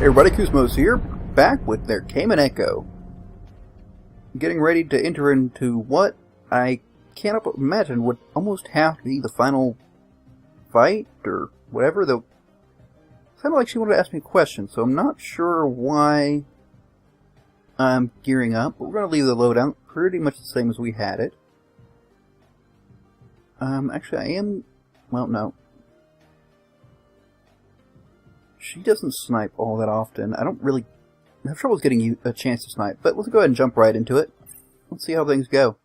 Everybody, Koosemose here, back with their Cayman Echo. Getting ready to enter into what I can't imagine would almost have to be the final fight, or whatever. Though, it sounded like she wanted to ask me a question, so I'm not sure why I'm gearing up. But we're going to leave the loadout pretty much the same as we had it. Actually, I am... well, no. She doesn't snipe all that often. I don't really have trouble getting you a chance to snipe, but let's go ahead and jump right into it. Let's see how things go.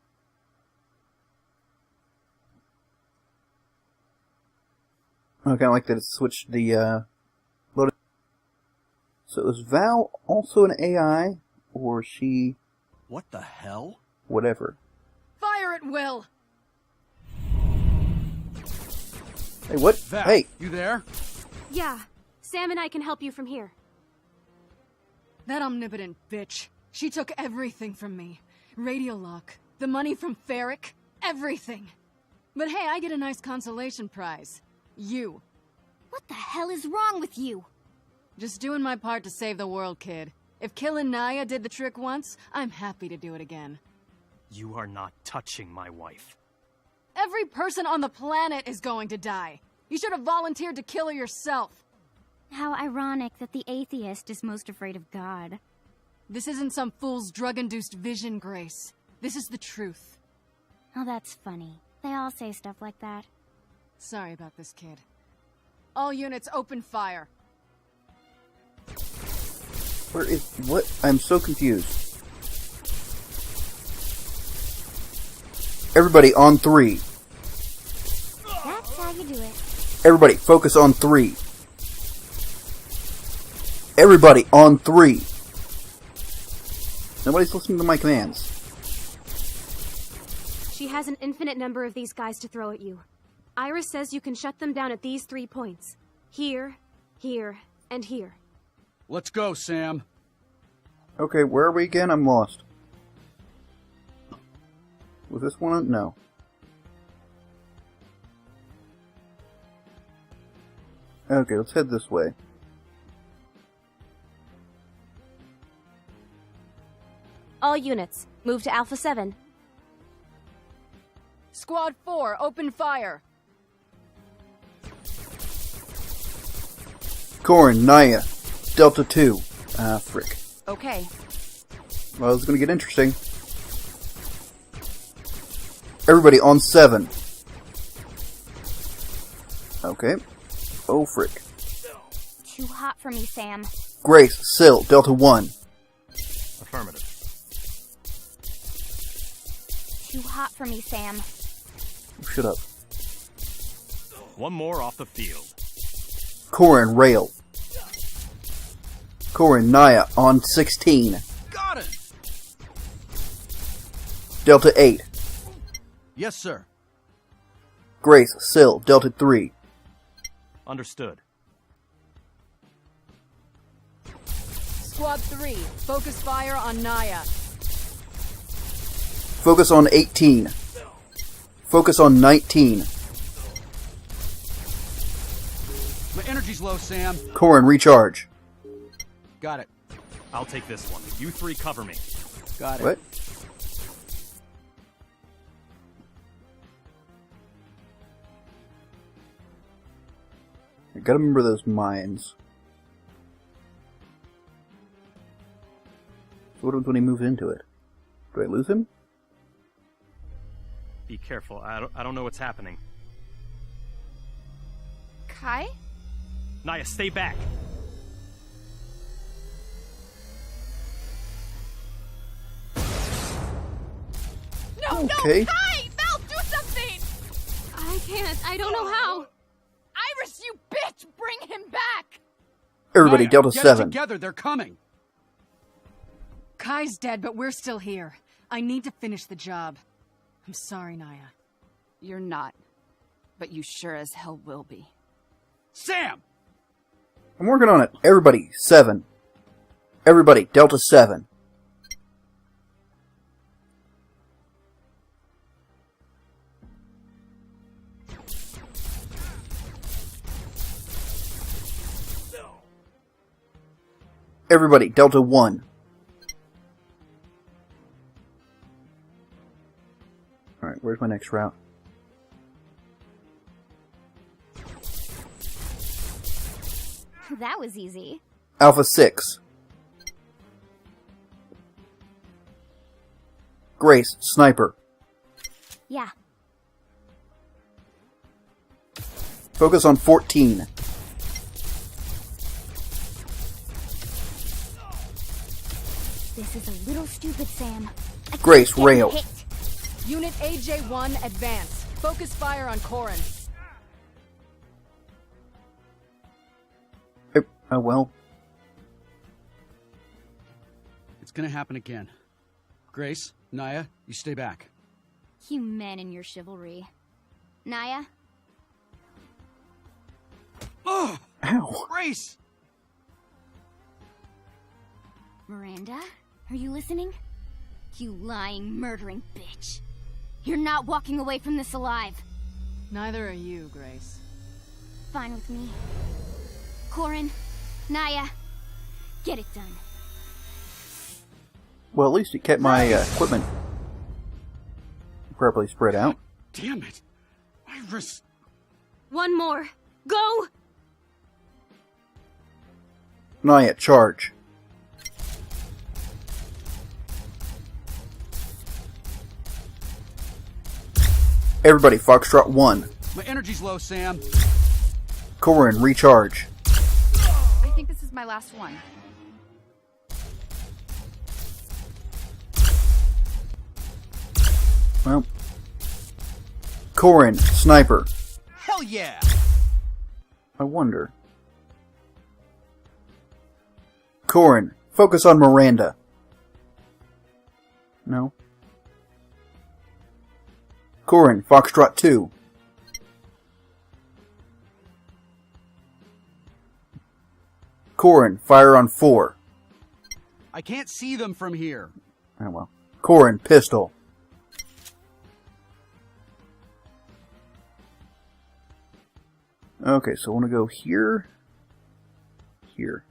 I kind of like that it switched the load. So is Val also an AI, or is she... what the hell? whatever? Fire at will! Hey, what? Val, Hey! you there? Yeah, Sam and I can help you from here. That omnipotent bitch. She took everything from me. Radio lock, the money from Ferric, everything. But hey, I get a nice consolation prize. You. What the hell is wrong with you? Just doing my part to save the world, kid. If killing Naya did the trick once, I'm happy to do it again. You are not touching my wife. Every person on the planet is going to die. You should have volunteered to kill her yourself. How ironic that the atheist is most afraid of God. This isn't some fool's drug-induced vision, Grace. This is the truth. Oh, that's funny. They all say stuff like that. Sorry about this, kid. All units open fire. Where is... what? I'm so confused. Everybody on 3. That's how you do it. Everybody, focus on 3. Everybody on 3. Nobody's listening to my commands. She has an infinite number of these guys to throw at you. Iris says you can shut them down at these 3 points. Here, here, and here. Let's go, Sam. Okay, where are we again? I'm lost. Was this one? No. Okay, let's head this way. All units, move to Alpha 7. Squad 4, open fire. Corrin, Naya, Delta 2. Ah, frick. Okay. Well, it's gonna get interesting. Everybody on 7. Okay. Oh, frick. Too hot for me, Sam. Grace, Sil, Delta 1. Affirmative. Too hot for me, Sam. Shut up. One more off the field. Corrin, Rail. Corrin, Naya, on 16. Got it! Delta 8. Yes, sir. Grace, Sil, Delta 3. Understood. Squad 3, focus fire on Naya. Focus on 18. Focus on 19. My energy's low, Sam. Corrin, recharge. Got it. I'll take this one. You 3 cover me. Got it. What? I gotta remember those mines. So what happens when he moves into it? Do I lose him? Be careful. I don't know what's happening. Kai? Naya, stay back. No, Okay. no! Kai! Val, do something! I can't. I don't know how. Iris, you bitch! Bring him back! Everybody, Naya, Delta get it 7. together. They're coming. Kai's dead, but we're still here. I need to finish the job. I'm sorry, Naya. You're not. But you sure as hell will be. Sam! I'm working on it. Everybody, 7. Everybody, Delta 7. Everybody, Delta 1. Alright, where's my next route? That was easy. Alpha 6. Grace, Sniper. Yeah. Focus on 14. This is a little stupid, Sam. I Grace, keep getting Rail. hit. Unit AJ-1, advance. Focus fire on Corrin. Oh well. It's gonna happen again. Grace, Naya, you stay back. You men and your chivalry. Naya? Oh, Ow. Grace! Miranda? Are you listening? You lying, murdering bitch. You're not walking away from this alive. Neither are you, Grace. Fine with me. Corrin, Naya, get it done. Well, at least it kept my equipment properly spread out. Damn it! Iris! One more. Go! Naya, charge. Everybody, Foxtrot 1. My energy's low, Sam. Corrin, recharge. I think this is my last one. Well. Corrin, Sniper. Hell yeah! I wonder. Corrin, focus on Miranda. No. Corrin, Foxtrot 2. Corrin, fire on 4. I can't see them from here. Oh well. Corrin, pistol. Okay, so I want to go here. Here.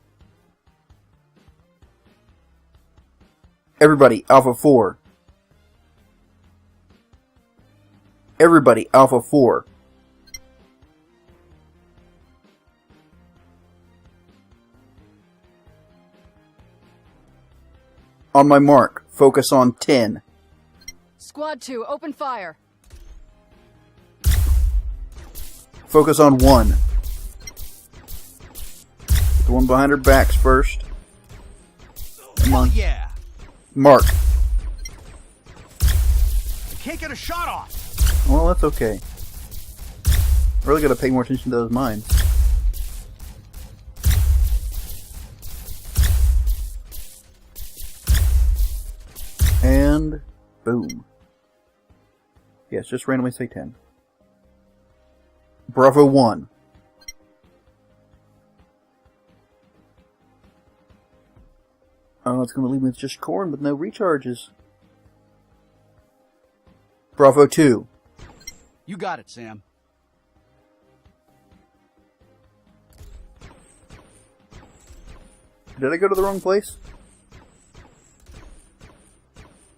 Everybody, Alpha 4. Everybody, Alpha 4. On my mark, focus on 10. Squad 2, open fire. Focus on 1. The one behind her backs first. Come on. Yeah! Mark. I can't get a shot off! Well, that's okay. Really gotta pay more attention to those mines. And boom. Yes, just randomly say 10. Bravo 1. Oh, it's going to leave me with just Corrin with no recharges. Bravo 2. You got it, Sam. Did I go to the wrong place?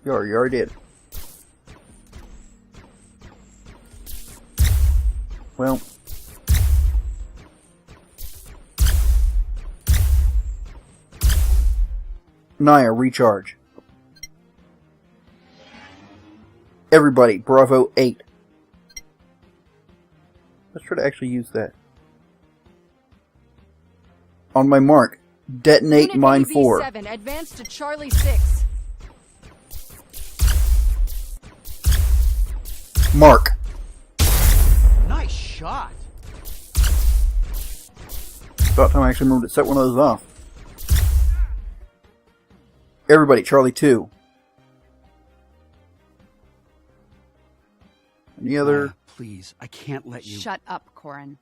You already did. Well. Naya, recharge. Everybody, Bravo 8. Let's try to actually use that. On my mark, detonate Unit mine ABB 4. 7, advance to Charlie 6. Mark. Nice shot! About time I actually remembered to set one of those off. Everybody, Charlie 2. Any other? Please, I can't let you... Shut up, Corrin.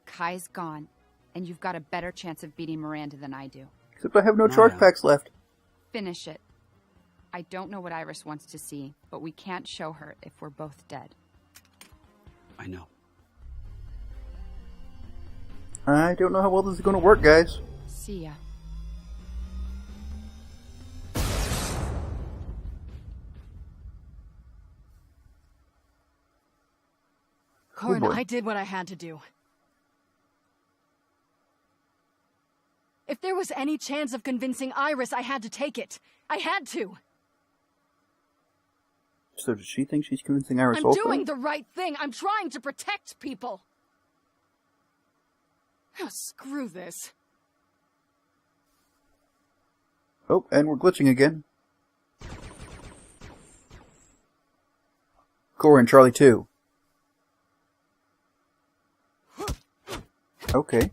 Kai's gone, and you've got a better chance of beating Miranda than I do. Except I have no charge Naya. packs left. Finish it. I don't know what Iris wants to see, but we can't show her if we're both dead. I know. I don't know how well this is going to work, guys. See ya. Corrin, boy. I did what I had to do. If there was any chance of convincing Iris, I had to take it. I had to. So does she think she's convincing Iris I'm also? doing the right thing. I'm trying to protect people. Oh, screw this. Oh, and we're glitching again. Corrin, Charlie 2. Okay.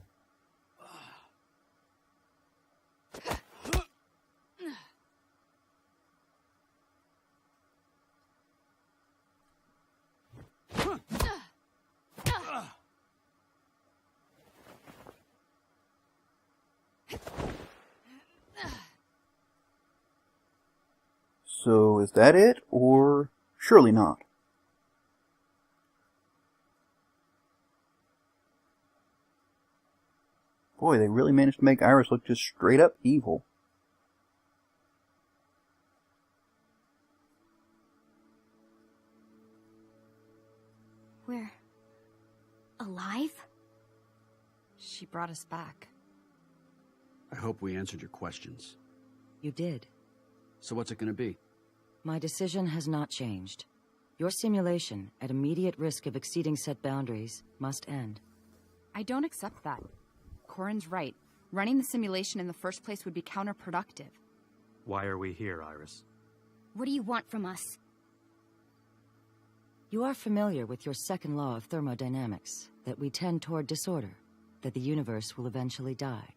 So, is that it? Or surely not? Boy, they really managed to make Iris look just straight up evil. We're alive? She brought us back. I hope we answered your questions. You did. So what's it gonna be? My decision has not changed. Your simulation, at immediate risk of exceeding set boundaries, must end. I don't accept that. Corrin's right. Running the simulation in the first place would be counterproductive. Why are we here, Iris? What do you want from us? You are familiar with your second law of thermodynamics, that we tend toward disorder, that the universe will eventually die.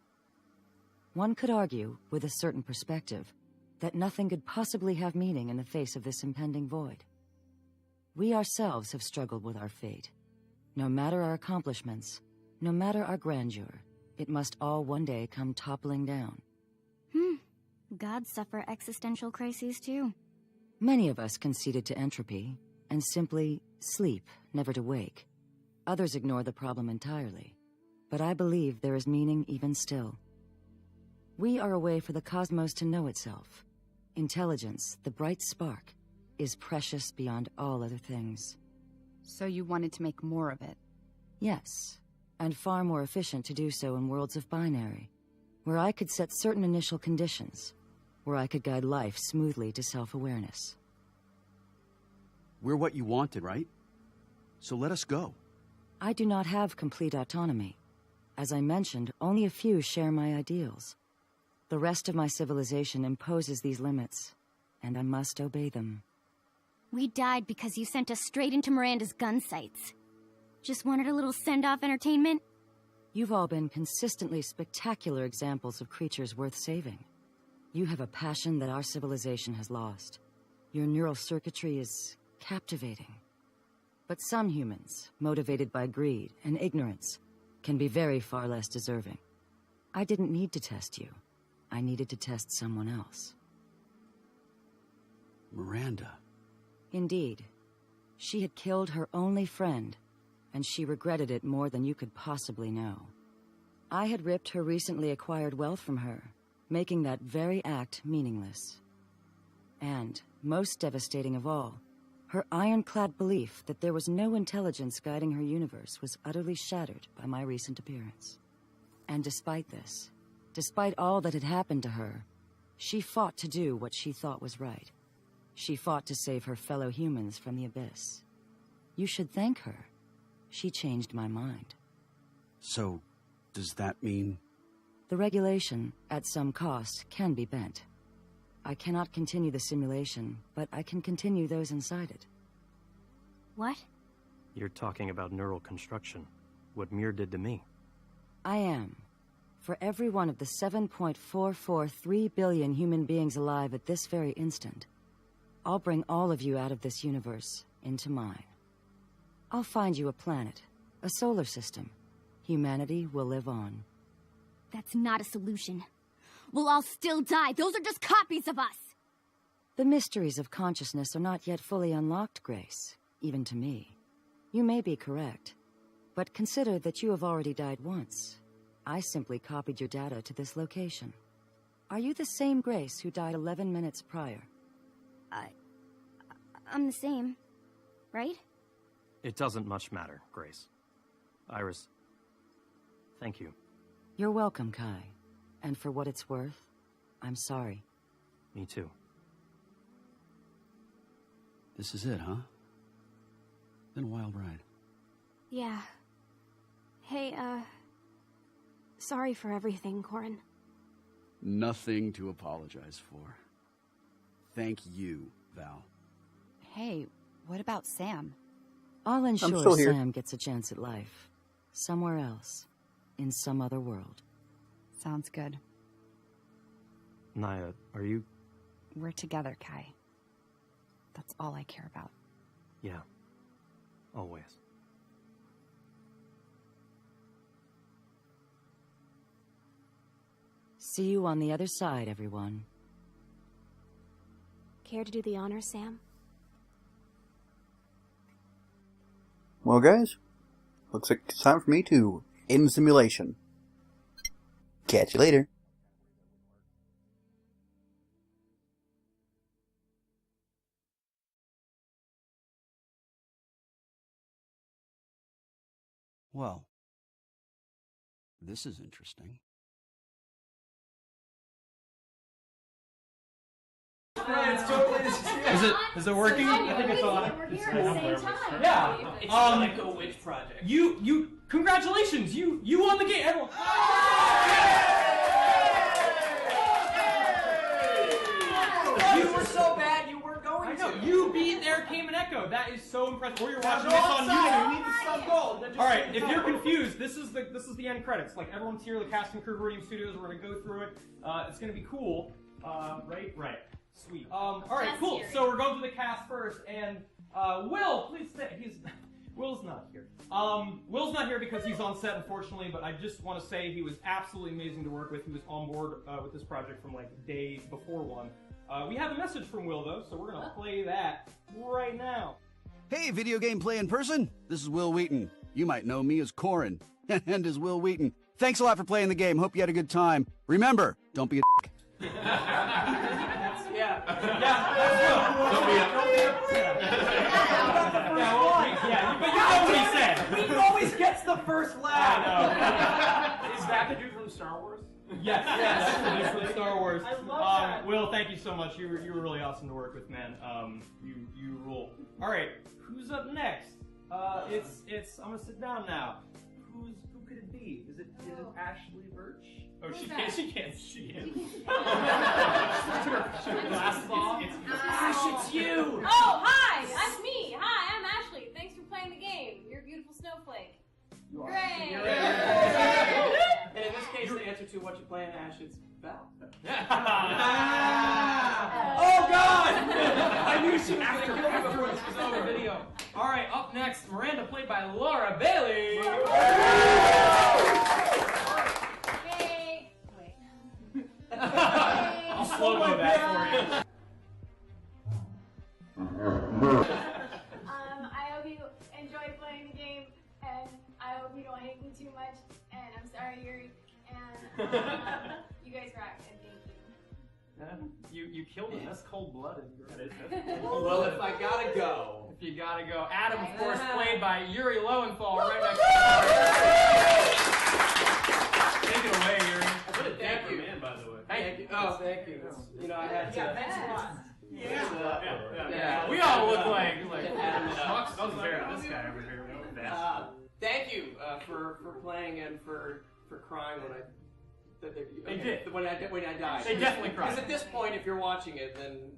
One could argue, with a certain perspective, that nothing could possibly have meaning in the face of this impending void. We ourselves have struggled with our fate. No matter our accomplishments, no matter our grandeur, it must all one day come toppling down. Gods suffer existential crises too. Many of us conceded to entropy, and simply sleep, never to wake. Others ignore the problem entirely. But I believe there is meaning even still. We are a way for the cosmos to know itself. Intelligence, the bright spark, is precious beyond all other things. So you wanted to make more of it? Yes, and far more efficient to do so in worlds of binary, where I could set certain initial conditions, where I could guide life smoothly to self-awareness. We're what you wanted, right? So let us go. I do not have complete autonomy. As I mentioned, only a few share my ideals. The rest of my civilization imposes these limits, and I must obey them. We died because you sent us straight into Miranda's gun sights. Just wanted a little send-off entertainment? You've all been consistently spectacular examples of creatures worth saving. You have a passion that our civilization has lost. Your neural circuitry is captivating. But some humans, motivated by greed and ignorance, can be very far less deserving. I didn't need to test you. I needed to test someone else. Miranda. Indeed. She had killed her only friend, and she regretted it more than you could possibly know. I had ripped her recently acquired wealth from her, making that very act meaningless. And, most devastating of all, her ironclad belief that there was no intelligence guiding her universe was utterly shattered by my recent appearance. And despite this, despite all that had happened to her, she fought to do what she thought was right. She fought to save her fellow humans from the abyss. You should thank her. She changed my mind. So, does that mean... The regulation, at some cost, can be bent. I cannot continue the simulation, but I can continue those inside it. What? You're talking about neural construction. What Mir did to me. I am. For every one of the 7.443 billion human beings alive at this very instant, I'll bring all of you out of this universe into mine. I'll find you a planet, a solar system. Humanity will live on. That's not a solution. We'll all still die. Those are just copies of us. The mysteries of consciousness are not yet fully unlocked, Grace, even to me. You may be correct, but consider that you have already died once. I simply copied your data to this location. Are you the same Grace who died 11 minutes prior? I'm the same, right? It doesn't much matter, Grace. Iris, thank you. You're welcome, Kai. And for what it's worth, I'm sorry. Me too. This is it, huh? Been a wild ride. Yeah. Hey, sorry for everything, Corrin. Nothing to apologize for. Thank you, Val. Hey, what about Sam? I'll ensure still here. Sam gets a chance at life. Somewhere else. In some other world. Sounds good. Naya, are you... We're together, Kai. That's all I care about. Yeah. Always. See you on the other side, everyone. Care to do the honors, Sam? Well, guys, looks like it's time for me to end the simulation. Catch you later. Well, this is interesting. Is it working? I think it's on. We're here at the same time. Yeah. It's like a witch project. Congratulations! You won the game. Everyone. You were so bad you weren't going to. I know. You beat There Came an Echo. That is so impressive. Or you're watching this on YouTube. We need the sub gold. All right. If you're confused, this is the end credits. Like everyone's here, the cast and crew of Iridium Studios. We're gonna go through it. It's gonna be cool. Right. Sweet. All right. Cool. So we're going through the cast first, and Wil, please stay. Will's not here. Will's not here because he's on set, unfortunately, but I just want to say he was absolutely amazing to work with. He was on board with this project from like day before one. We have a message from Wil, though, so we're going to play that right now. Hey, video game playing person. This is Wil Wheaton. You might know me as Corrin, and as Wil Wheaton. Thanks a lot for playing the game. Hope you had a good time. Remember, don't be a dick. Don't be but you know what he said. He always gets the first laugh. Is that the dude from Star Wars? Yes, that's from Star Wars. I love that. Will, thank you so much. You were really awesome to work with, man. You rule. All right, who's up next? It's. I'm gonna sit down now. Who could it be? Is it Ashley Birch? Oh, she can't. Glasses off. Ash, it's you. Oh, hi! That's me. Hi, I'm Ashley. Thanks for playing the game. You're a beautiful snowflake. Great. And in this case, the answer to what you playing, Ash, it's Val. Oh God! I knew she was after this was over video. All right, up next, Miranda, played by Laura Bailey. Hey. Wait. I'll slow-mo that for you. I hope you enjoyed playing the game, and I hope you don't hate me too much. And I'm sorry, Yuri. And you guys rock. And thank you. You killed him. That's cold-blooded. Well, if I gotta go. If you gotta go. Adam, of course, played by Yuri Lowenthal, right next to Take it away, Yuri. What a dapper man, by the way. Thank you. Oh, thank you. You know, I had to. Yeah, thanks a lot. Yeah. We all look like Schmucks. This guy over here. Thank you for playing and for crying when I. They did. When I died. They definitely cried. Because at this point, if you're watching it, then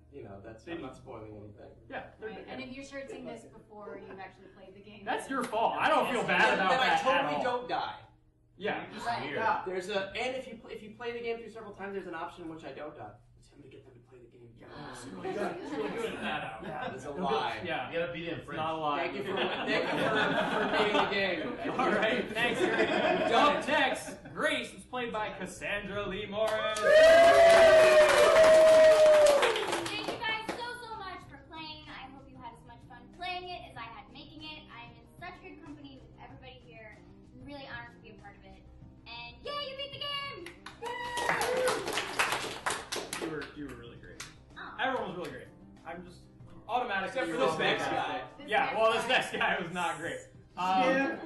I'm not spoiling anything. Yeah. Right. And if you're sure seeing this before you've actually played the game, That's your fault. I don't feel bad about then that I totally at all. don't die. Yeah. Right. There's and if you play the game through several times, there's an option in which I don't die. I'm gonna get them to play the game. Yeah, there's a lie. Yeah. You gotta beat him, It's not a lie. Thank you for beating the game. All right, thanks. Up next, Grace is played by Cassandra Lee Morris. Thank you guys so much for playing. I hope you had as much fun playing it as I had making it. I'm in such good company with everybody here. I'm really honored to be a part of it. And yay, you beat the game! You were really great. Everyone was really great. I'm just automatically. Except for this next guy. Yeah, well, this next guy was not great. Yeah,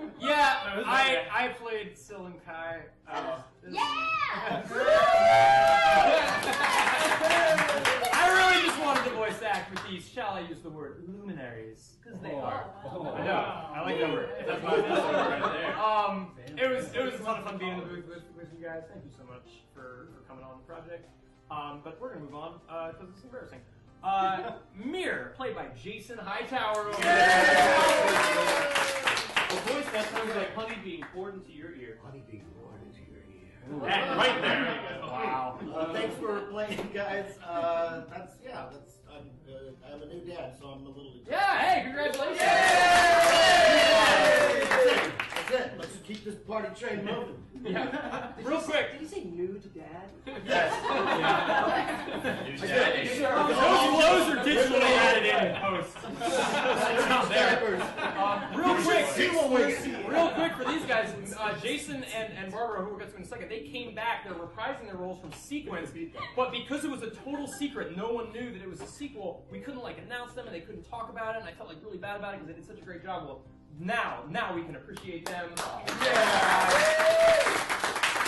I played Sil and Kai. I really just wanted to voice act with these, shall I use the word, luminaries, because they are. I know, I like that word. That's my word right there. It was a ton of fun being in the booth with you guys. Thank you so much for coming on the project. But we're gonna move on because it's embarrassing. Mir, played by Jason Hightower. The voice that sounds like honey being poured into your ear. Honey being poured into your ear. That right there. Wow. Thanks for playing, guys. I'm a new dad, so I'm a little. Yeah. Hey, congratulations. That's it. Let's keep this party train moving. Yeah. Real quick. Did you say nude dad? Yes. Those clothes are digitally added in post. Real quick for these guys, Jason and Barbara, who we'll get to in a second, they came back. They're reprising their roles from Sequence, but because it was a total secret, no one knew that it was a sequel. We couldn't announce them, and they couldn't talk about it. And I felt really bad about it because they did such a great job. Well, now we can appreciate them.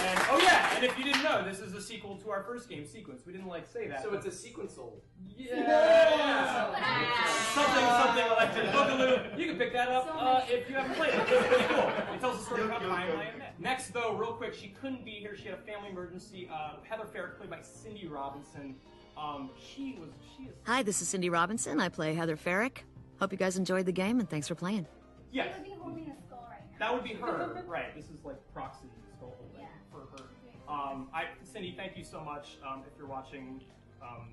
And if you didn't know, this is a sequel to our first game, Sequence. We didn't say that. So it's a sequential. Yeah. Something like that. Boogaloo. You can pick that up if you haven't played it. It's pretty cool. It tells the story about how I met. Next, though, real quick, she couldn't be here. She had a family emergency. Heather Ferrick, played by Cindy Robinson. She is. Hi, this is Cindy Robinson. I play Heather Ferrick. Hope you guys enjoyed the game, and thanks for playing. Yes. I would be holding a skull right now. That would be her, right? This is proxy skull holding for her. Cindy, thank you so much. If you're watching,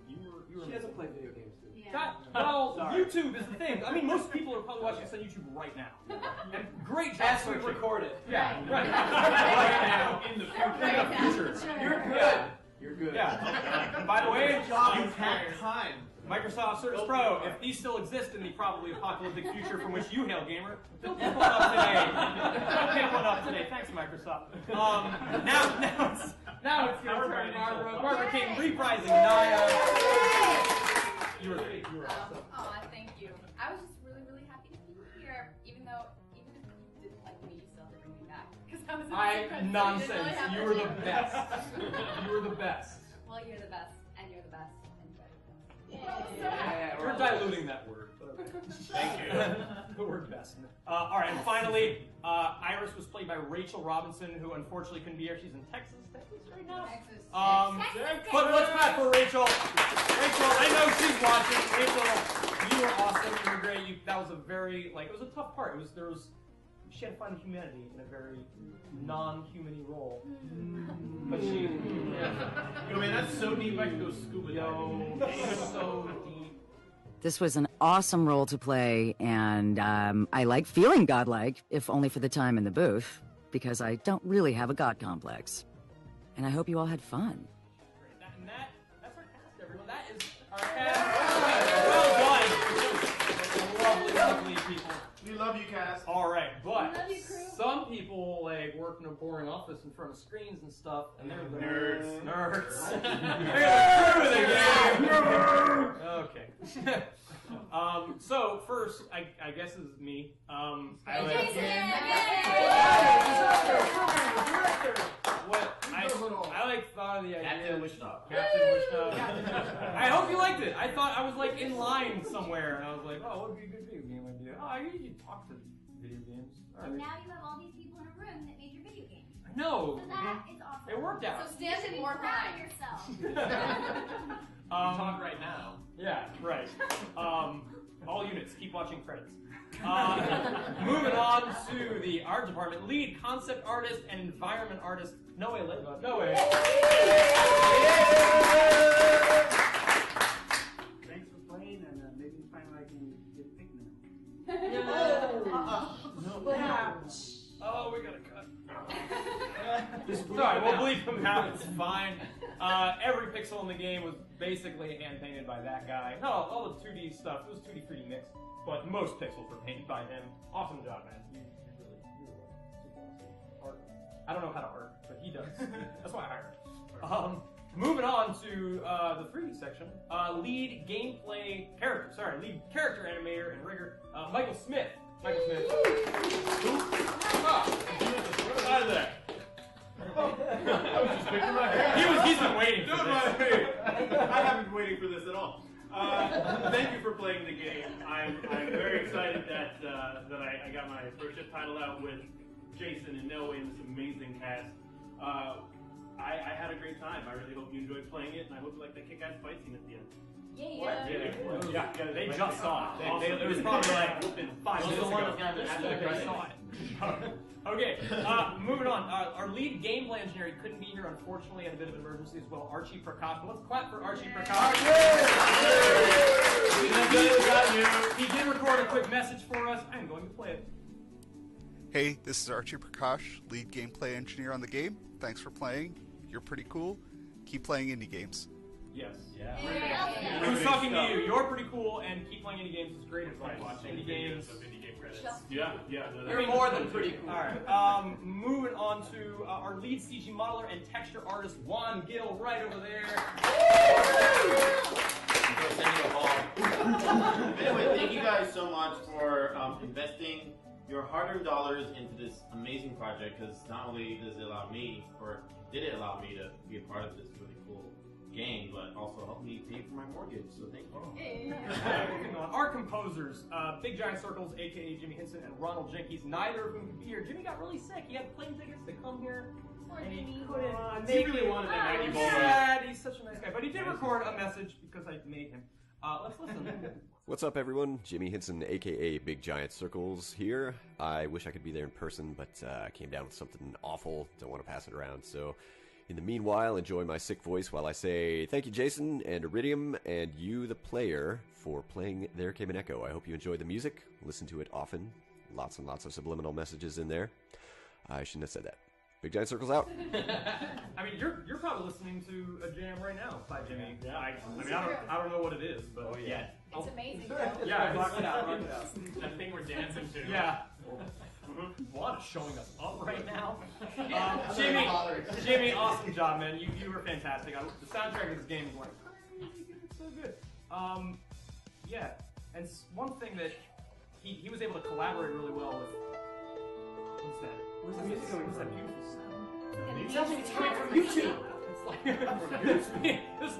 you were. She doesn't play video games, dude. Yeah. Well, YouTube is the thing. I mean, most people are probably watching this on YouTube right now. And great job. As we record it. Yeah, right. Right now, in the future. You're good. You're good. Yeah. And by the way, you have time. Microsoft Surface Pro, if these still exist in the probably apocalyptic future from which you hail, gamer, go pick one up today. Go pick one up today. Thanks, Microsoft. Now it's your turn, Barbara. Barbara King reprising Naya. You were awesome. Oh, thank you. I was just really happy to be here, even if you didn't like me, you still had to bring me back. Because I was nonsense. You were the best. You were the best. Well, you're the best, and you're the best, and you're the best. Yeah, we're diluting that word. Thank you. The word best. All right, and finally, Iris was played by Rachel Robinson, who unfortunately couldn't be here. She's in Texas right now. Texas. But let's clap for Rachel. Rachel, I know she's watching. Rachel, you were awesome. You were great. That was a very it was a tough part. She had to find humanity in a very non-humany role. But she, Yo, man, that's so deep. I could go scuba diving. It's so deep. This was an awesome role to play, and I like feeling godlike, if only for the time in the booth, because I don't really have a god complex. And I hope you all had fun. That's our cast, everyone. That is our cast. Well done. Lovely people. We love you, cast. All right, but some people work in a boring office in front of screens and stuff, and they're the nerds. They're the crew of the game. Okay. So first, I guess is me. I thought of the idea. Captain Wishnob. I hope you liked it. I thought I was in line somewhere, and I was like, oh, what would be a good video game idea? Oh, I usually talk to video games. And now you have all these people in a room that made your video game. I know. So that is awesome. It worked out. So stand in more proud of yourself. Talk right now. Yeah, right. All units, keep watching credits. Moving on to the art department. Lead concept artist and environment artist, Noe Leva. Noe. Thanks for playing, and maybe finally I can get picked now. Oh, we gotta cut. Sorry, we'll bleep him out. It's fine. Every pixel in the game was basically hand painted by that guy. No, all the 2D stuff. It was 2D 3D mix, but most pixels were painted by him. Awesome job, man. You really super awesome. Art. I don't know how to art, but he does. That's why I hired him. moving on to the 3D section. Lead character animator and rigger, Michael Smith. Michael Smith. Hi there. I was just picking my hair. He's been waiting for this. I haven't been waiting for this at all. Thank you for playing the game. I'm very excited that I got my first ship title out with Jason and Noah in this amazing cast. I had a great time. I really hope you enjoyed playing it, and I hope you like that kick-ass fight scene at the end. Yeah, they just saw it. It was probably like 5 minutes ago. After I saw it. Okay, moving on. Our lead gameplay engineer couldn't be here, unfortunately, had a bit of an emergency as well. Archie Prakash. Let's clap for Archie Prakash. He did record a quick message for us. I'm going to play it. Hey, this is Archie Prakash, lead gameplay engineer on the game. Thanks for playing. You're pretty cool. Keep playing indie games. Yes. Yeah. I was talking to you. You're pretty cool, and keep playing indie games. It's great to watch indie games. Indie game credits. Yeah. You're more than pretty cool. All right. Moving on to our lead CG modeler and texture artist, Juan Gill, right over there. Anyway, thank you guys so much for investing your hard-earned dollars into this amazing project, because not only does it allow me, or did it allow me to be a part of this really cool game, but also helped me pay for my mortgage, so thank you. Our composers, Big Giant Circles, aka Jimmy Henson, and Ronald Jenkins, neither of whom could be here. Jimmy got really sick. He had plane tickets to come here, and he couldn't. He really wanted that Maggie Bowl. Sad. He's such a nice guy, but he did record a message because I made him. Let's listen. What's up, everyone? Jimmy Henson, aka Big Giant Circles, here. I wish I could be there in person, but I came down with something awful. Don't want to pass it around, so in the meanwhile, enjoy my sick voice while I say thank you, Jason and Iridium, and you, the player, for playing There Came an Echo. I hope you enjoy the music. Listen to it often. Lots and lots of subliminal messages in there. I shouldn't have said that. Big Giant Circles out. I mean, you're probably listening to a jam right now by Jimmy. Yeah. I don't know what it is, but yeah. It's amazing. Yeah, rock it out. That thing we're dancing to. Yeah. Juan is showing us up right now. Jimmy, awesome job, man. You were fantastic. The soundtrack of this game is like crazy good. It's so good. Yeah, and one thing that he was able to collaborate really well with. What's that? Where's the music going? What's that beautiful sound? It sounds like it's coming from YouTube. It's like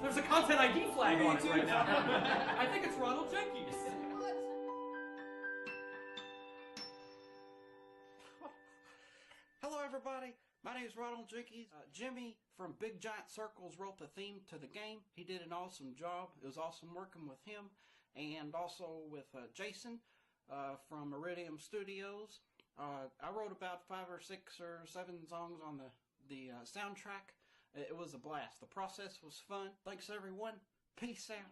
there's a content ID flag on it right now. I think it's Ronald Jenkins. Hello, everybody. My name is Ronald Jenkins. Jimmy from Big Giant Circles wrote the theme to the game. He did an awesome job. It was awesome working with him, and also with Jason from Iridium Studios. I wrote about 5 or 6 or 7 songs on the soundtrack. It was a blast. The process was fun. Thanks, everyone. Peace out.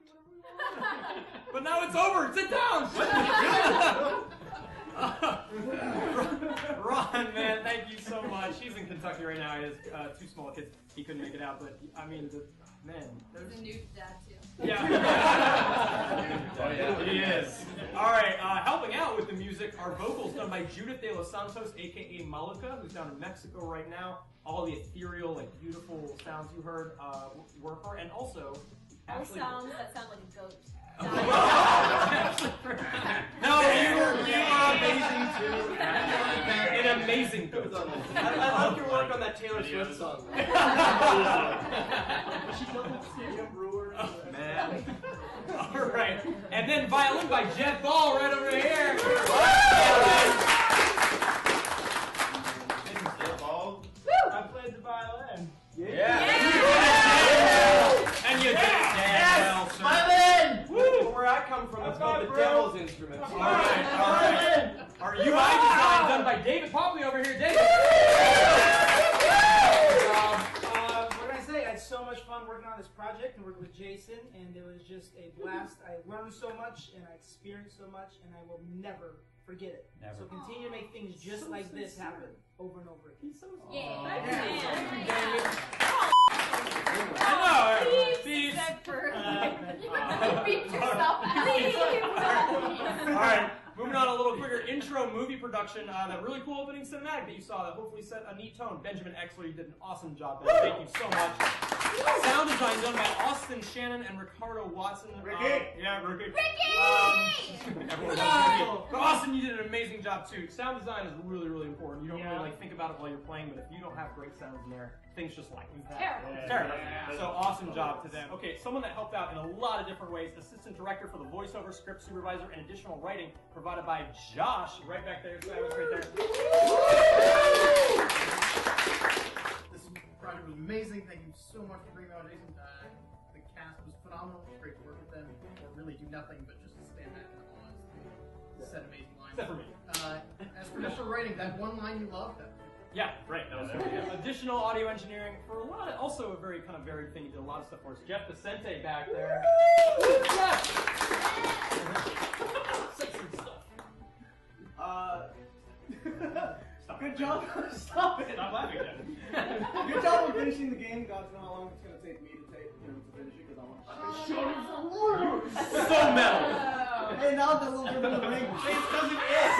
But now it's over. Sit down. Ron, man, thank you so much. He's in Kentucky right now. He has 2 small kids. He couldn't make it out, but I mean, man. He's a new dad too. Yeah. Oh, yeah. He is. All right, helping out with the music, our vocals done by Judith De Los Santos, aka Malika, who's down in Mexico right now. All the ethereal, like beautiful sounds you heard were her, and also Or sounds that sound like a goat. No, you are amazing too. An amazing goat. I love your work on that Taylor Swift song. Man. All right, and then violin by Jeff Ball right over here. I played the violin. Yeah. And you did it. Yes! Violin! Woo! Where I come from, it's called the devil's instrument. All right. Our UI design done by David Popley over here. David. What can I say? I had so much fun working on this project and working with Jason, and it was just a blast. I learned so much, and I experienced so much, and I will never forget it. Never. So continue to make things just like this happen over and over again. Beep yourself out. All right. Moving on a little quicker, intro movie production. That really cool opening cinematic that you saw that hopefully set a neat tone. Benjamin Exler, you did an awesome job there. Thank you so much. Sound design done by Austin Shannon and Ricardo Watson. Ricky! Yeah, Ricky. Ricky! Everyone loves Ricky. But Austin, you did an amazing job too. Sound design is really, really important. You don't really like think about it while you're playing, but if you don't have great sounds in there, things just like Terrible. Terrible. So awesome job to them. Okay, someone that helped out in a lot of different ways. Assistant director for the voiceover, script supervisor, and additional writing provided by Josh, right back there. Silence right there. This project was amazing. Thank you so much for bringing me on, Jason. The cast was phenomenal. It was great to work with them. Or really do nothing but just stand back in the honest, set amazing lines. Except for me. As for additional writing, that one line you loved, Yeah, right. That was additional audio engineering for a lot of, also a very kind of varied thing. You did a lot of stuff for us. Jeff Vicente back there. Jeff! Sexy stuff. Good job. Stop it. Stop laughing, Jeff. Good job on finishing the game. God knows how long it's going to take me to finish it because I want to So metal. Hey, now the little bit of the ring. Face doesn't itch.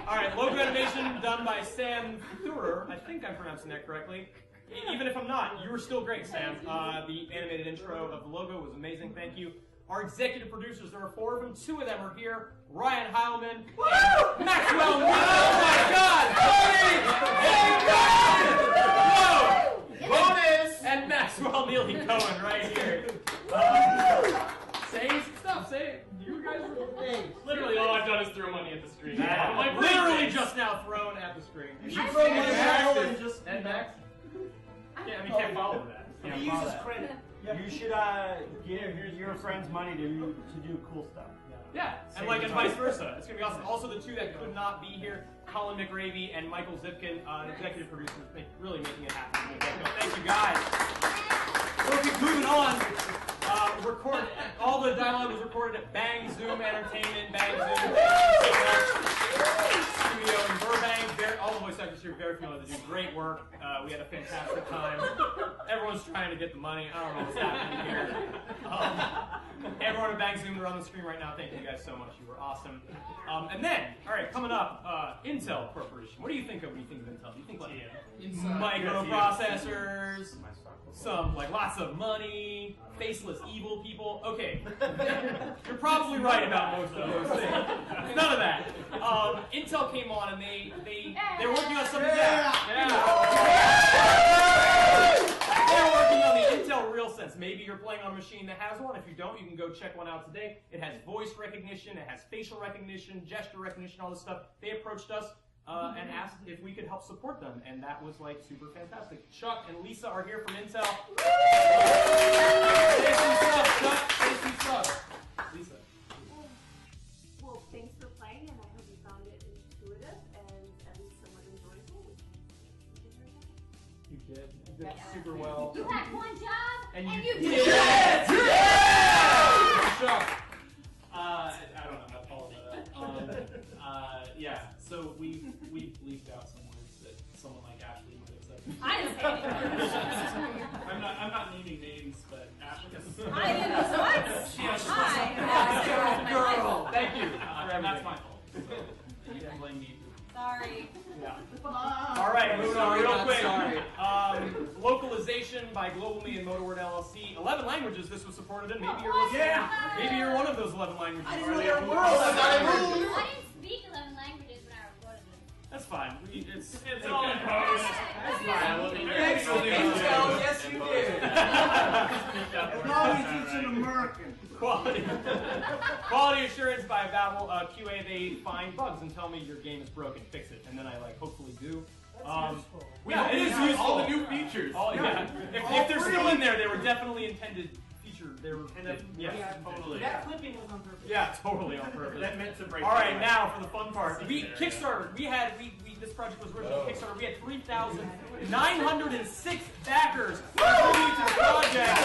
Alright, logo animation done by Sam Thurer. I think I'm pronouncing that correctly. Even if I'm not, you were still great, Sam. The animated intro of the logo was amazing. Thank you. Our executive producers, there are 4 of them. 2 of them are here. Ryan Heilman and Maxwell Neely. Oh my God! Hey, whoa! Bonus! And Maxwell Neely Cohen right here. Say some stuff. Say it. You guys are Literally all I've done is throw money at the screen. Yeah. Like, Literally just now thrown at the screen. You should throw money at and just and Max. Yeah, I mean, can't follow that. He uses credit. You should give your friends money to do cool stuff. Yeah, and like and vice versa. It's gonna be awesome. Also, the 2 that could not be here, Colin McRavey and Michael Zipkin, executive producers, really making it happen. Thank you guys. We'll keep moving on. All the dialogue was recorded at Bang Zoom Entertainment, Bang Zoom Studio in Burbank. All the voice actors here very familiar. They do great work. We had a fantastic time. Everyone's trying to get the money. I don't know what's happening here. Everyone at Bang Zoom, they're on the screen right now. Thank you guys so much. You were awesome. And then, all right, coming up, Intel Corporation. What do you think of when you think of Intel? Do you think like microprocessors, some like lots of money, faceless evil people? Okay, you're probably right about most of those things. None of that. Intel came on and they're working on something. They're working on the Intel RealSense. Maybe you're playing on a machine that has one. If you don't, you can go check one out today. It has voice recognition, it has facial recognition, gesture recognition, all this stuff. They approached us and asked if we could help support them, and that was like super fantastic. Chuck and Lisa are here from Intel. Say some stuff, Chuck. Say some stuff. Lisa. Well, thanks for playing, and I hope you found it intuitive and at least somewhat enjoyable. You did. You did super well. You had one job, and you did did. Chuck. I don't know how to follow that. Yeah, so we leaked out some words that someone like Ashley might have said. I didn't say anything. I'm not naming names, but Ashley. I didn't know what? She has Girl. Thank you. That's my fault. So you can blame me. Sorry. Yeah. All right, moving on real quick. Localization by Global Me and MotorWord LLC. 11 languages this was supported in. Maybe you're listening. Yeah. Maybe you're one of those 11 languages. I didn't know there were 11 languages. I didn't speak 11 languages when I recorded this. That's fine. It's all in post. That's fine. Thanks, Intel. Yes, you did. As long as it's an American. Quality assurance by Babel QA. They find bugs and tell me your game is broken, fix it, and then I hopefully do. Yeah, it is useful. All the new features. If they're still in there, they were definitely intended feature. They were. Totally. That clipping was on purpose. Yeah, totally on purpose. That meant to break. All right, now for the fun part. Kickstarter. This project was originally Kickstarter. We had 3,906 backers contributing to the project.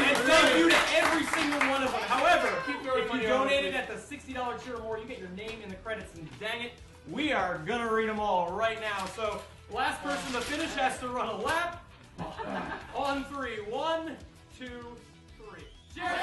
And thank you to every single one of them. However, if you donated at the $60 tier or more, you get your name in the credits. And dang it, we are gonna read them all right now. So, last person to finish has to run a lap. On 3. 1, 2, 3. Jerry!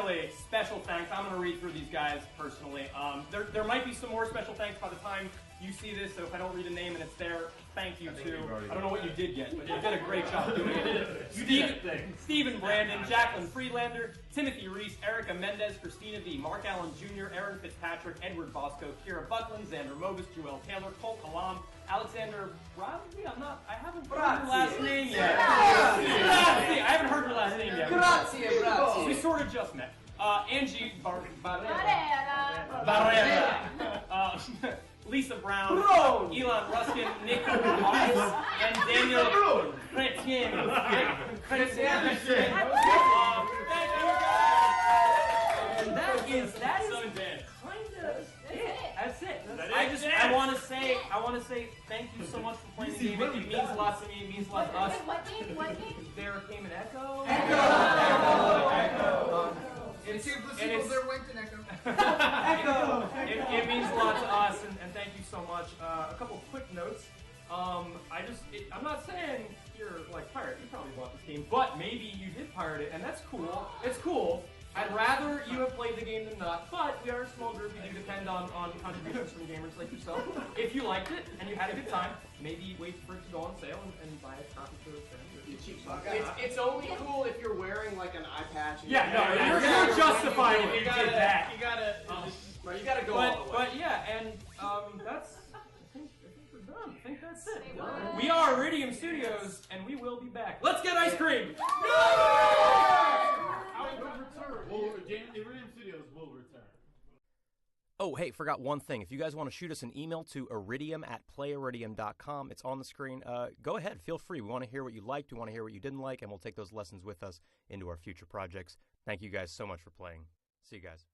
finally, special thanks. I'm going to read through these guys personally. There might be some more special thanks by the time you see this, so if I don't read a name and it's there, thank you to, I don't know what you did yet, but you did a great job doing it. Stephen Brandon, Jacqueline Friedlander, Timothy Reese, Erica Mendez, Christina V, Mark Allen Jr., Aaron Fitzpatrick, Edward Bosco, Kira Buckland, Xander Mogus, Joel Taylor, Cole Kalam, Alexander Bradley. I haven't heard your last name yet. Grazie. I haven't heard your last name yet. Grazie. We sort of just met. Angie Barrera. Lisa Brown, Elon Ruskin, Nick Weiss, and Daniel Chrétien. Thank you guys. And that is kind of it. That's it. I want to say thank you so much for playing the game. It means lots to me. It means a lot to us. What game? There came an echo. It means a lot to us, and thank you so much. A couple of quick notes. I'm not saying you're like pirate. You probably bought this game, but maybe you did pirate it, and that's cool. It's cool. I'd rather you have played the game than not, but we are a small group. We do depend on contributions from gamers like yourself. If you liked it and you had a good time, maybe wait for it to go on sale and buy a copy for a friend. It's only cool if you're wearing like an eye patch. You're justified if you did that. You gotta go all the way. But yeah, and that's. I think we're done. I think that's it. We are Iridium Studios, and we will be back. Let's get ice cream. Iridium Studios will return. Oh, hey, forgot one thing. If you guys want to shoot us an email to iridium@playiridium.com, it's on the screen. Go ahead, feel free. We want to hear what you liked, we want to hear what you didn't like, and we'll take those lessons with us into our future projects. Thank you guys so much for playing. See you guys.